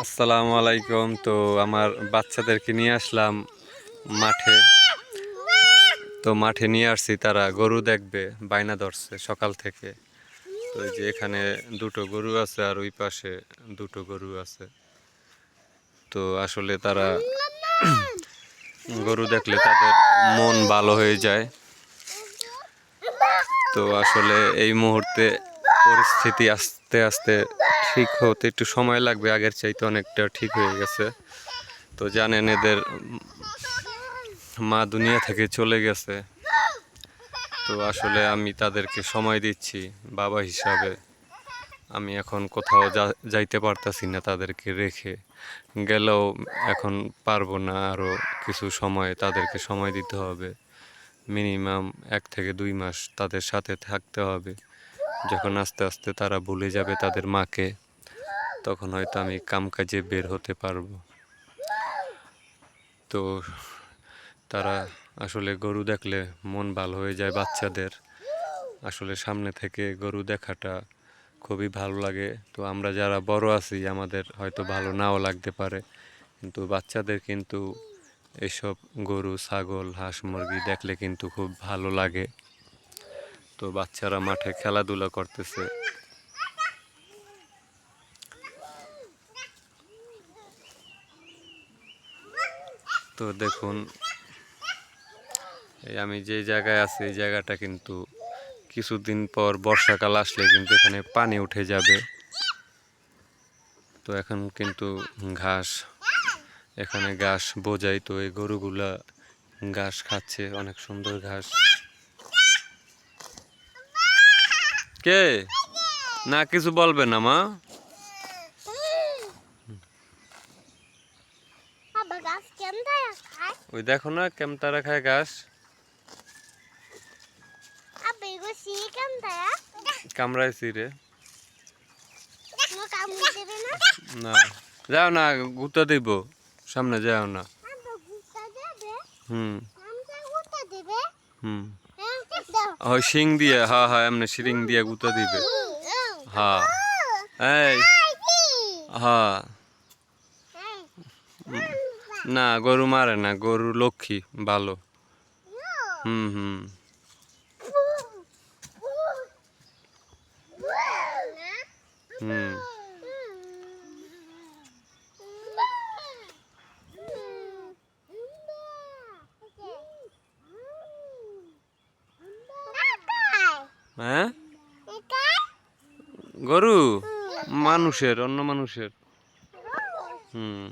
আসসালামু আলাইকুম। তো আমার বাচ্চাদেরকে নিয়ে আসলাম মাঠে। তো মাঠে নিয়ে আসছি, তারা গরু দেখবে, বায়না ধরছে সকাল থেকে। তো এই যে এখানে দুটো গরু আছে আর ওই পাশে দুটো গরু আছে। তো আসলে তারা গরু দেখলে তাদের মন ভালো হয়ে যায়। তো আসলে এই মুহূর্তে পরিস্থিতি আস্তে আস্তে ঠিক হতে একটু সময় লাগবে, আগের চাইতে অনেকটা ঠিক হয়ে গেছে। তো জানেন এদের মা দুনিয়া থেকে চলে গেছে। তো আসলে আমি তাদেরকে সময় দিচ্ছি বাবা হিসাবে। আমি এখন কোথাও যাইতে পারতাছি না, তাদেরকে রেখে গেলেও এখন পারবো না। আরও কিছু সময় তাদেরকে সময় দিতে হবে, মিনিমাম 1 থেকে 2 মাস তাদের সাথে থাকতে হবে। যখন আস্তে আস্তে তারা ভুলে যাবে তাদের মাকে, তখন হয়তো আমি কামকাজে বের হতে পারবো। তো তারা আসলে গরু দেখলে মন ভালো হয়ে যায় বাচ্চাদের। আসলে সামনে থেকে গরু দেখাটা খুবই ভালো লাগে। তো আমরা যারা বড় আছি আমাদের হয়তো ভালো নাও লাগতে পারে, কিন্তু বাচ্চাদের কিন্তু এসব গরু, ছাগল, হাঁস, মুরগি দেখলে কিন্তু খুব ভালো লাগে। তো বাচ্চারা মাঠে খেলাধুলা করতেছে। তো দেখুন, এই আমি যে জায়গায় আছি এই জায়গাটা কিন্তু কিছুদিন পর বর্ষাকাল আসলে কিন্তু এখানে পানি উঠে যাবে। তো এখন কিন্তু ঘাস, এখানে ঘাস বোঝাই। তো এই গরুগুলা ঘাস খাচ্ছে, অনেক সুন্দর ঘাস। কে না কিছু বলবে না মা? ওই দেখো না কেমতারা খায় ঘাস। কামড়াইছি রে। না যাও না, গুতা দিব, সামনে যাও না। হুম হুম ওই শিং দিয়ে, হ্যাঁ হ্যাঁ এমনি শিং দিয়ে গুতা দিবে। হ্যাঁ এই হ্যাঁ। না গরু মারে না, গরু লক্ষ্মী, ভালো। হুম হুম হুম হ্যাঁ। গরু মানুষের, অন্য মানুষের। হুম।